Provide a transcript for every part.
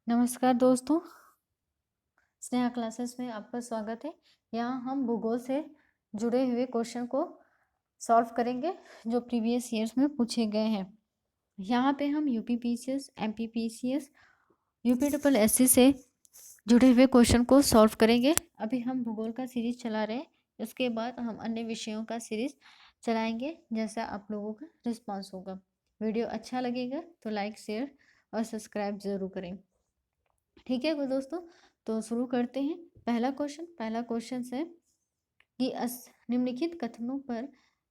नमस्कार दोस्तों, स्नेहा क्लासेस में आपका स्वागत है। यहाँ हम भूगोल से जुड़े हुए क्वेश्चन को सॉल्व करेंगे जो प्रीवियस ईयर्स में पूछे गए हैं। यहाँ पे हम यूपीपीसीएस, एमपीपीसीएस, यूपीएससी से जुड़े हुए क्वेश्चन को सॉल्व करेंगे। अभी हम भूगोल का सीरीज चला रहे हैं, उसके बाद हम अन्य विषयों का सीरीज चलाएंगे जैसा आप लोगों का रिस्पॉन्स होगा। वीडियो अच्छा लगेगा तो लाइक, शेयर और सब्सक्राइब ज़रूर करें। ठीक है दोस्तों, तो शुरू करते हैं। पहला क्वेश्चन है कि निम्नलिखित कथनों पर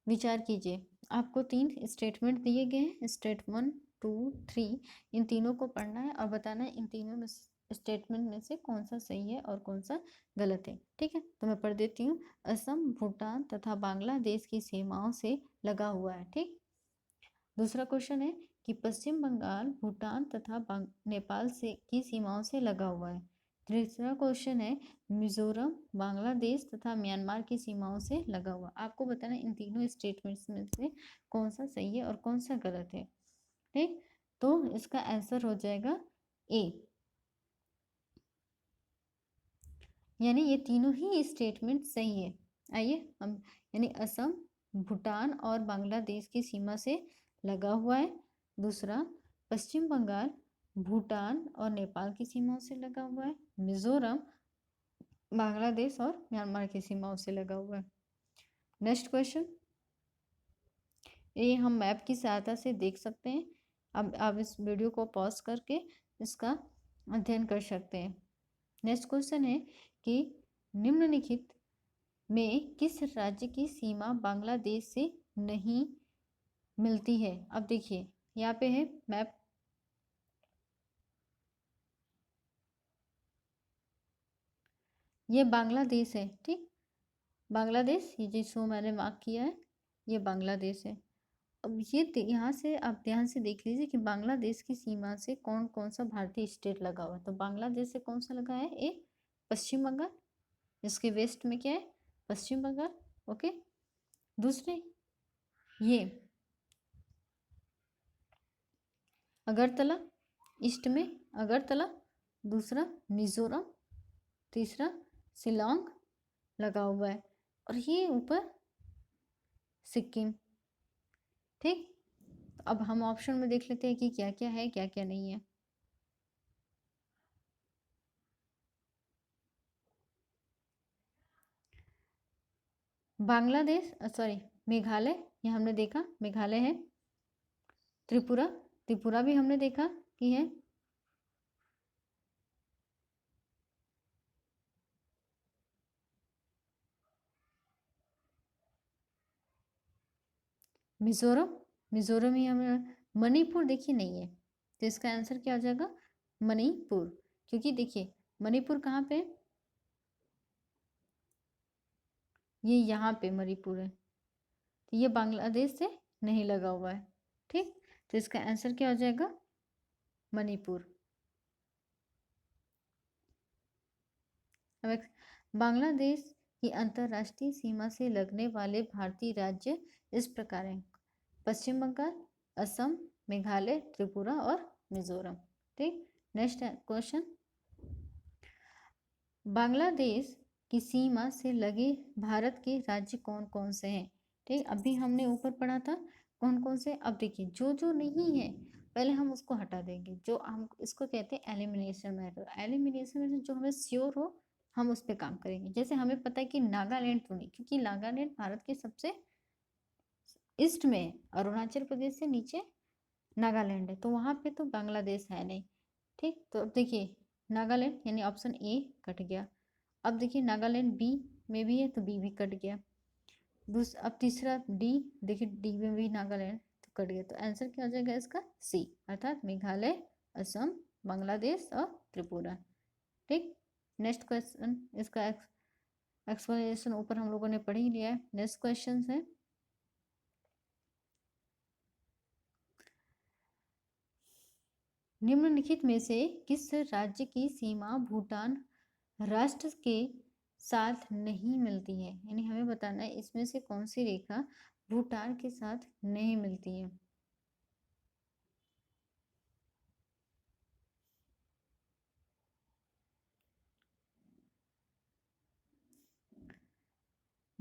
विचार कीजिए। आपको 3 स्टेटमेंट दिए गए हैं, स्टेट 1, 2, 3। इन तीनों को पढ़ना है और बताना है इन तीनों में स्टेटमेंट में से कौन सा सही है और कौन सा गलत है। ठीक है, तो मैं पढ़ देती हूँ। असम, भूटान तथा बांग्लादेश की सीमाओं से लगा हुआ है। ठीक। दूसरा क्वेश्चन है कि पश्चिम बंगाल भूटान तथा नेपाल से की सीमाओं से लगा हुआ है। तीसरा क्वेश्चन है मिजोरम बांग्लादेश तथा म्यांमार की सीमाओं से लगा हुआ। आपको बताना इन तीनों स्टेटमेंट्स में से कौन सा सही है और कौन सा गलत है। ठीक, तो इसका आंसर हो जाएगा ए, यानी ये तीनों ही स्टेटमेंट सही है। आइए हम, यानी असम भूटान और बांग्लादेश की सीमा से लगा हुआ है। दूसरा, पश्चिम बंगाल भूटान और नेपाल की सीमाओं से लगा हुआ है। मिजोरम बांग्लादेश और म्यांमार की सीमाओं से लगा हुआ है। नेक्स्ट क्वेश्चन, ये हम मैप की सहायता से देख सकते हैं। अब आप इस वीडियो को पॉज करके इसका अध्ययन कर सकते हैं। नेक्स्ट क्वेश्चन है कि निम्नलिखित में किस राज्य की सीमा बांग्लादेश से नहीं मिलती है। अब देखिए यहाँ पे है मैप, ये बांग्लादेश है। ठीक, बांग्लादेश, ये जिसको मैंने मार्क किया है ये बांग्लादेश है। अब ये यहाँ से आप ध्यान से देख लीजिए कि बांग्लादेश की सीमा से कौन कौन सा भारतीय स्टेट लगा हुआ है। तो बांग्लादेश से कौन सा लगा है, ए पश्चिम बंगाल, इसके वेस्ट में क्या है पश्चिम बंगाल। ओके, दूसरे ये अगरतला, ईस्ट में अगरतला। दूसरा मिजोरम, तीसरा शिलोंग लगा हुआ है और ये ऊपर सिक्किम। ठीक, अब हम ऑप्शन में देख लेते हैं कि क्या क्या है क्या क्या नहीं है। बांग्लादेश, सॉरी मेघालय, ये हमने देखा मेघालय है। त्रिपुरा, त्रिपुरा भी हमने देखा कि है। मिजोरम, मिजोरम ही हमें। मणिपुर देखिए नहीं है, तो इसका आंसर क्या हो जाएगा मणिपुर। क्योंकि देखिए मणिपुर कहाँ पे, ये यहाँ पे मणिपुर है, तो ये बांग्लादेश से नहीं लगा हुआ है। ठीक, तो इसका आंसर क्या हो जाएगा मणिपुर। अब बांग्लादेश की अंतर्राष्ट्रीय सीमा से लगने वाले भारतीय राज्य इस प्रकार हैं: पश्चिम बंगाल, असम, मेघालय, त्रिपुरा और मिजोरम। ठीक, नेक्स्ट क्वेश्चन, बांग्लादेश की सीमा से लगे भारत के राज्य कौन कौन से हैं। ठीक, अभी हमने ऊपर पढ़ा था कौन कौन से। अब देखिए जो जो नहीं है पहले हम उसको हटा देंगे, जो हम इसको कहते हैं एलिमिनेशन मेथड। एलिमिनेशन मेथड जो हमें श्योर हो हम उस पर काम करेंगे। जैसे हमें पता है कि नागालैंड तो नहीं, क्योंकि नागालैंड भारत के सबसे ईस्ट में है, अरुणाचल प्रदेश से नीचे नागालैंड है, तो वहाँ पे तो बांग्लादेश है नहीं। ठीक, तो अब देखिए नागालैंड यानी ऑप्शन ए कट गया। अब देखिए नागालैंड बी में भी है तो बी भी कट गया। अब तीसरा डी, देखिए डी में भी नागालैंड तो कट गया, तो आंसर क्या हो जाएगा इसका सी, अर्थात मेघालय, असम, बांग्लादेश और त्रिपुरा। ठीक, नेक्स्ट क्वेश्चन, इसका एक्सप्लेनेशन ऊपर हम लोगों ने पढ़ ही लिया है। नेक्स्ट क्वेश्चन है निम्नलिखित में से किस राज्य की सीमा भूटान राष्ट्र के साथ नहीं मिलती है। यानी हमें बताना है इसमें से कौन सी रेखा भूटान के साथ नहीं मिलती है।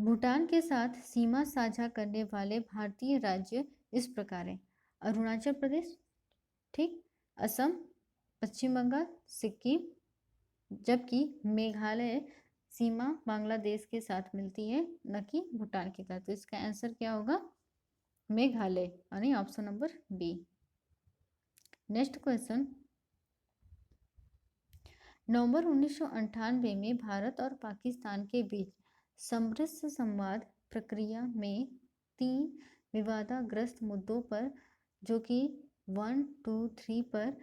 भूटान के साथ सीमा साझा करने वाले भारतीय राज्य इस प्रकार हैं: अरुणाचल प्रदेश, ठीक, असम, पश्चिम बंगाल, सिक्किम, जबकि मेघालय सीमा बांग्लादेश के साथ मिलती है, न कि भूटान के साथ। तो इसका आंसर क्या होगा? मेघालय, यानी option number B. Next question, नवंबर 1998 में भारत और पाकिस्तान के बीच समरस संवाद प्रक्रिया में 3 विवादाग्रस्त मुद्दों पर, जो कि 1, 2, 3 पर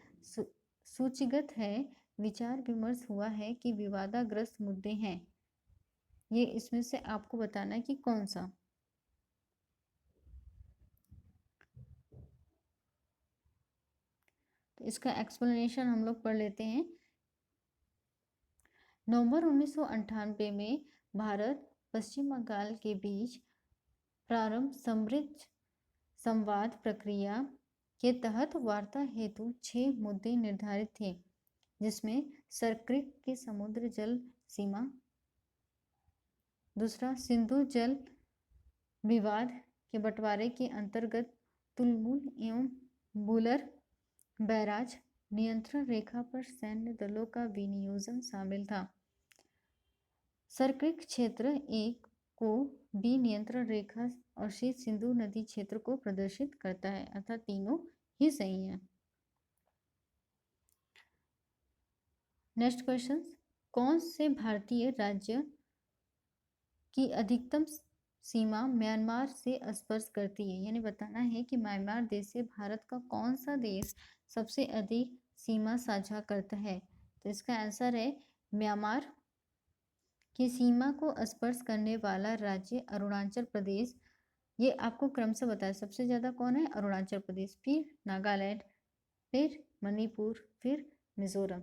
सूचीगत है, विचार विमर्श हुआ है कि विवादाग्रस्त मुद्दे हैं। ये इसमें से आपको बताना है कि कौन सा। तो इसका एक्सप्लेनेशन हम लोग पढ़ लेते हैं। नवंबर 1998 में भारत पश्चिम बंगाल के बीच प्रारंभ समृद्ध संवाद प्रक्रिया के तहत वार्ता हेतु 6 मुद्दे निर्धारित थे, जिसमें सर्क्रिक की समुद्र जल सीमा, दूसरा सिंधु जल विवाद के बंटवारे के अंतर्गत तुलमुल एवं बुलर बैराज नियंत्रण रेखा पर सैन्य दलों का विनियोजन शामिल था। सर्क्रिक क्षेत्र 1 को बी नियंत्रण रेखा और सी सिंधु नदी क्षेत्र को प्रदर्शित करता है, अर्थात तीनों ही सही है। नेक्स्ट क्वेश्चन, कौन से भारतीय राज्य की अधिकतम सीमा म्यांमार से स्पर्श करती है? यानी बताना है कि म्यांमार देश से भारत का कौन सा देश सबसे अधिक सीमा साझा करता है। तो इसका आंसर है म्यांमार की सीमा को स्पर्श करने वाला राज्य अरुणाचल प्रदेश। ये आपको क्रमशः बताया, सबसे ज़्यादा कौन है? अरुणाचल प्रदेश, फिर नागालैंड, फिर मणिपुर, फिर मिजोरम,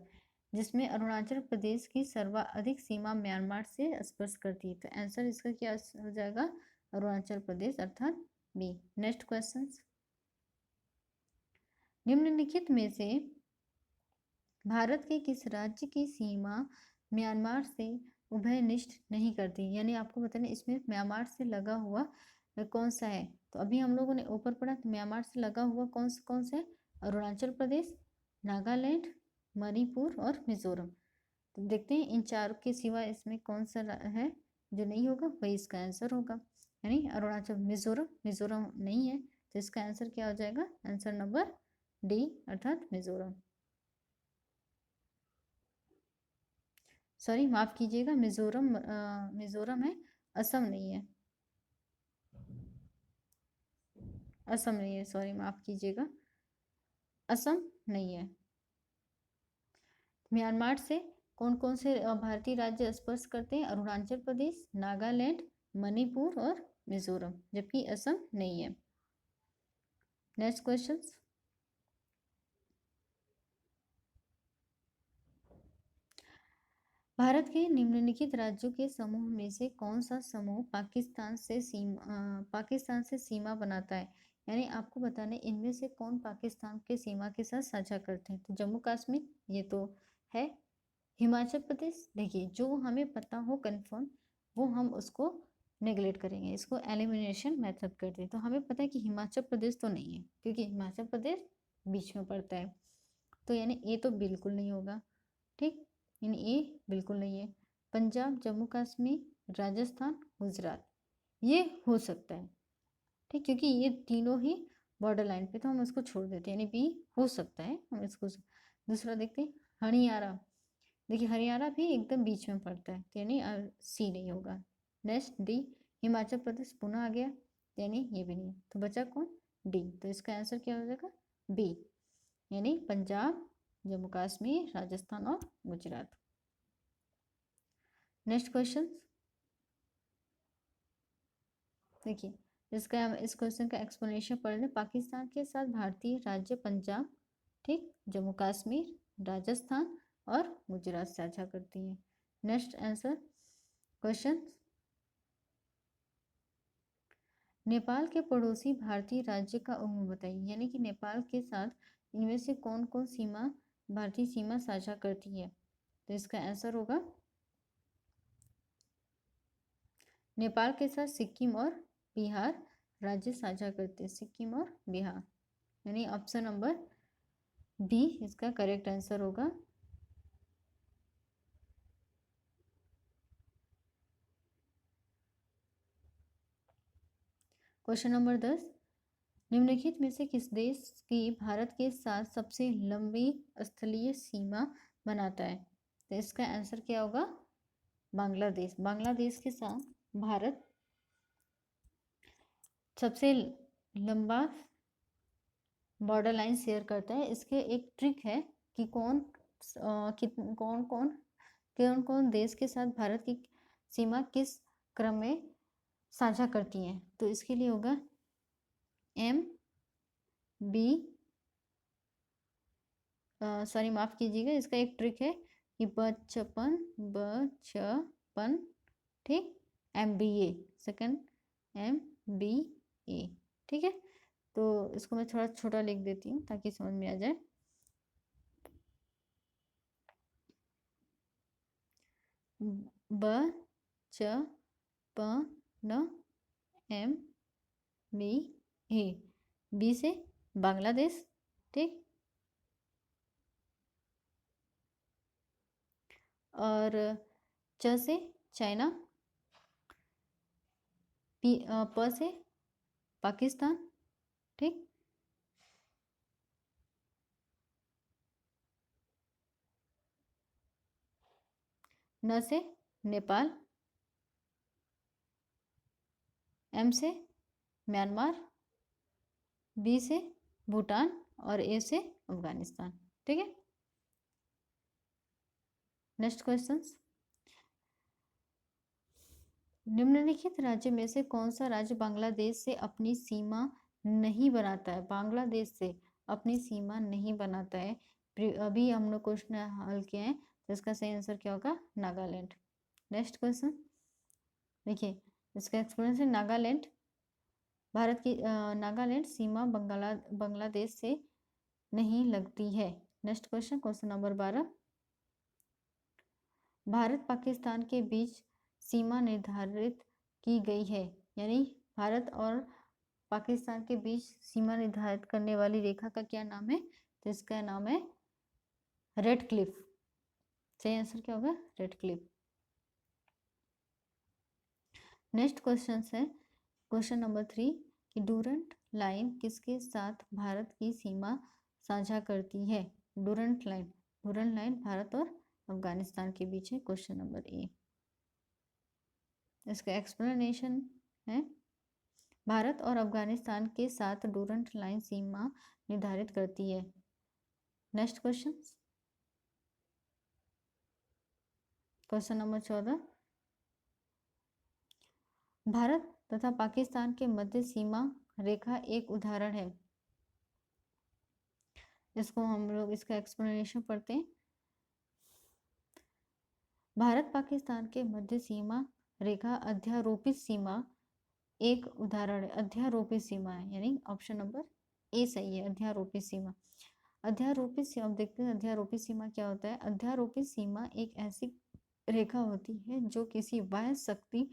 जिसमें अरुणाचल प्रदेश की सर्वाधिक सीमा म्यांमार से स्पर्श करती है। तो आंसर इसका क्या हो जाएगा? अरुणाचल प्रदेश, अर्थात बी। नेक्स्ट क्वेश्चन, निम्नलिखित में से भारत के किस राज्य की सीमा म्यांमार से उभयनिष्ठ नहीं करती? यानी आपको बताना इसमें म्यांमार से लगा हुआ कौन सा है। तो अभी हम लोगों ने ऊपर पढ़ा, तो म्यांमार से लगा हुआ कौन सा है? अरुणाचल प्रदेश, नागालैंड, मणिपुर और मिजोरम। तो देखते हैं इन चारों के सिवा इसमें कौन सा है जो नहीं होगा, वही इसका आंसर होगा। यानी अरुणाचल, मिजोरम नहीं है, तो इसका आंसर क्या हो जाएगा? आंसर नंबर डी, अर्थात मिजोरम। सॉरी, माफ कीजिएगा, मिजोरम है, असम नहीं है, असम नहीं है, सॉरी माफ कीजिएगा, असम नहीं है। म्यांमार से कौन कौन से भारतीय राज्य स्पर्श करते हैं? अरुणाचल प्रदेश, नागालैंड, मणिपुर और मिजोरम, जबकि असम नहीं है। नेक्स्ट क्वेश्चन, भारत के निम्नलिखित राज्यों के समूह में से कौन सा समूह पाकिस्तान से सीमा बनाता है? यानी आपको बताना इनमें से कौन पाकिस्तान के सीमा के साथ साझा करते हैं। तो जम्मू कश्मीर, ये तो है। हिमाचल प्रदेश, देखिए जो हमें पता हो कंफर्म वो हम उसको नेगलेक्ट करेंगे, इसको एलिमिनेशन मेथड करते हैं। तो हमें पता है कि हिमाचल प्रदेश तो नहीं है, क्योंकि हिमाचल प्रदेश बीच में पड़ता है, तो यानी ये तो बिल्कुल नहीं होगा, ठीक, यानी ये बिल्कुल नहीं है। पंजाब, जम्मू कश्मीर, राजस्थान, गुजरात, ये हो सकता है, ठीक, क्योंकि ये तीनों ही बॉर्डर लाइन पे, तो हम इसको छोड़ देते हैं, यानी बी हो सकता है, हम इसको। दूसरा देखते हैं हरियाणा, देखिए हरियाणा भी एकदम बीच में पड़ता है, तो यानी सी नहीं होगा। नेक्स्ट डी, हिमाचल प्रदेश पुनः आ गया, यानी ये भी नहीं, तो बचा कौन? डी। तो इसका आंसर क्या हो जाएगा? बी, यानी पंजाब, जम्मू कश्मीर, राजस्थान और गुजरात। नेक्स्ट क्वेश्चन, देखिए इसका इस क्वेश्चन का एक्सप्लेनेशन पढ़ लें। पाकिस्तान के साथ भारतीय राज्य पंजाब, ठीक, जम्मू कश्मीर, राजस्थान और गुजरात साझा करती है। नेक्स्ट आंसर क्वेश्चन, नेपाल के पड़ोसी भारतीय राज्य का उम्र बताइए। यानी कि नेपाल के साथ इनमें से कौन कौन भारतीय सीमा साझा करती है। तो इसका आंसर होगा नेपाल के साथ सिक्किम और बिहार राज्य साझा करते हैं, सिक्किम और बिहार, यानी ऑप्शन नंबर बी इसका करेक्ट आंसर होगा। क्वेश्चन नंबर 10, निम्नलिखित में से किस देश की भारत के साथ सबसे लंबी स्थलीय सीमा बनाता है? तो इसका आंसर क्या होगा? बांग्लादेश। बांग्लादेश के साथ भारत सबसे लंबा बॉर्डर लाइन शेयर करता है। इसके एक ट्रिक है कि कौन कौन देश के साथ भारत की सीमा किस क्रम में साझा करती हैं। तो इसके लिए होगा एम बी, सॉरी माफ कीजिएगा, इसका एक ट्रिक है कि बचपन बचपन, ठीक, MBA, सेकंड MBA, ठीक है। तो इसको मैं थोड़ा छोटा लिख देती हूँ ताकि समझ में आ जाए। बचपन MBA, बी से बांग्लादेश, ठीक, और च से चाइना, प से पाकिस्तान, ठीक, न से नेपाल, M से म्यांमार, B से भूटान और A से अफगानिस्तान, ठीक है। नेक्स्ट क्वेश्चन, निम्नलिखित राज्य में से कौन सा राज्य बांग्लादेश से अपनी सीमा नहीं बनाता है? बांग्लादेश से अपनी सीमा नहीं बनाता है। अभी हम लोग क्वेश्चन हल किए हैं, तो इसका सही आंसर क्या होगा? नागालैंड। नेक्स्ट क्वेश्चन देखिए, इसका एक्सप्लेनेशन है नागालैंड, भारत की नागालैंड सीमा बांग्लादेश से नहीं लगती है। Next question, question number 12, Bharat Pakistan के बीच सीमा निर्धारित की गई है, यानी भारत और पाकिस्तान के बीच सीमा निर्धारित करने वाली रेखा का क्या नाम है? तो इसका नाम है रेड क्लिफ। सही आंसर क्या होगा? Red Cliff. नेक्स्ट क्वेश्चन है क्वेश्चन नंबर 3 कि डूरंट लाइन किसके साथ भारत की सीमा साझा करती है? डूरंट लाइन भारत और अफगानिस्तान के बीच है। क्वेश्चन नंबर ए, इसका एक्सप्लेनेशन है भारत और अफगानिस्तान के साथ डूरंट लाइन सीमा निर्धारित करती है। Next question, question number 14, Bharat तथा पाकिस्तान के मध्य सीमा रेखा एक उदाहरण है। इसको हम लोग इसका एक्सप्लेनेशन पढ़ते हैं। भारत पाकिस्तान के मध्य सीमा रेखा अध्यारोपित सीमा एक उदाहरण है। अध्यारोपित सीमा है, यानी ऑप्शन नंबर ए सही है, अध्यारोपित सीमा। अध्यारोपित सीमा, देखते हैं अध्यारोपित सीमा क्या होता है। अध्यारोपित सीमा एक ऐसी रेखा होती है जो किसी बाह्य शक्ति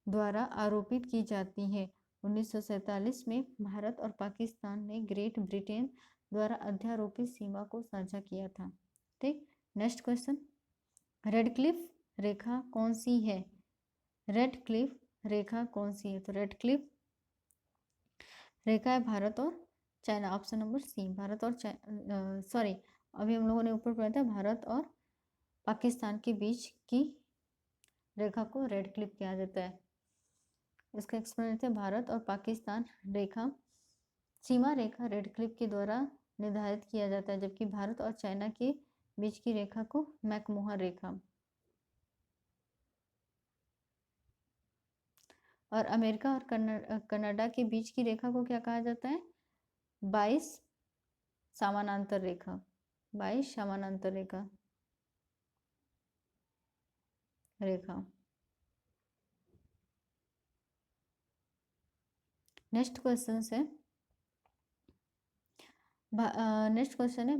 द्वारा आरोपित की जाती है। 1947 में भारत और पाकिस्तान ने ग्रेट ब्रिटेन द्वारा अध्यारोपित सीमा को साझा किया था, ठीक। नेक्स्ट क्वेश्चन, रेड क्लिफ रेखा कौन सी है? रेड क्लिफ रेखा कौन सी है? तो रेड क्लिफ रेखा है भारत और China, option number C, Bharat और सॉरी, अभी हम लोगों ने ऊपर पढ़ा था भारत और पाकिस्तान के बीच की रेखा को रेड क्लिफ कहा जाता है। इसका एक्सप्लेनेशन है भारत और पाकिस्तान रेखा सीमा रेखा रेड क्लिफ के द्वारा निर्धारित किया जाता है, जबकि भारत और चाइना के बीच की रेखा को मैकमोहन रेखा, और अमेरिका और कनाडा के बीच की रेखा को क्या कहा जाता है? 22 समानांतर रेखा, 22 समानांतर रेखा। नेक्स्ट क्वेश्चन है नेक्स्ट क्वेश्चन है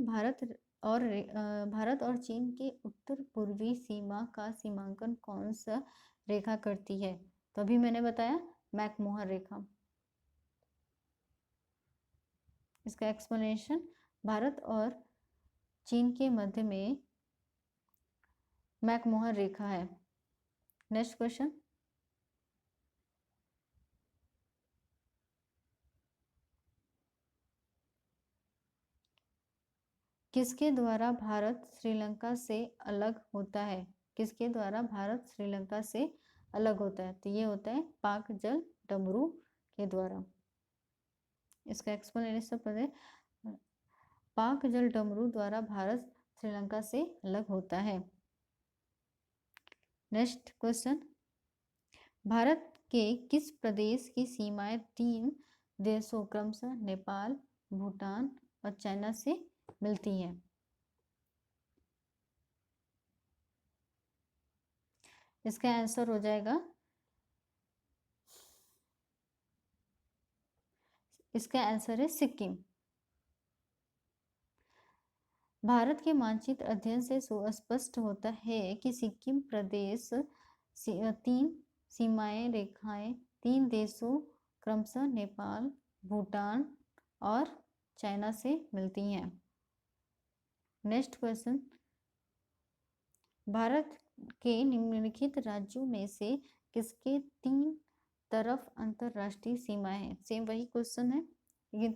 भारत और चीन के उत्तर पूर्वी सीमा का सीमांकन कौन सा रेखा करती है? तो अभी मैंने बताया मैकमोहन रेखा। इसका एक्सप्लेनेशन, भारत और चीन के मध्य में मैकमोहन रेखा है। नेक्स्ट क्वेश्चन, किसके द्वारा भारत श्रीलंका से अलग होता है? किसके द्वारा भारत श्रीलंका से अलग होता है? तो ये होता है पाक जल डमरू के द्वारा। इसका एक्सप्लेनेशन पढ़े, पाक जल डमरू द्वारा भारत श्रीलंका से अलग होता है। नेक्स्ट क्वेश्चन, भारत के किस प्रदेश की सीमाएं 3 देशों क्रमशः नेपाल, भूटान और चाइना से मिलती हैं? इसका आंसर हो जाएगा, इसका आंसर है सिक्किम। भारत के मानचित्र अध्ययन से सुस्पष्ट होता है कि सिक्किम प्रदेश 3 सीमाएं रेखाएं 3 देशों क्रमशः नेपाल, भूटान और चाइना से मिलती हैं। नेक्स्ट क्वेश्चन, भारत के निम्नलिखित राज्यों में से किसके 3 तरफ अंतरराष्ट्रीय सीमाएं हैं? सेम वही क्वेश्चन है लेकिन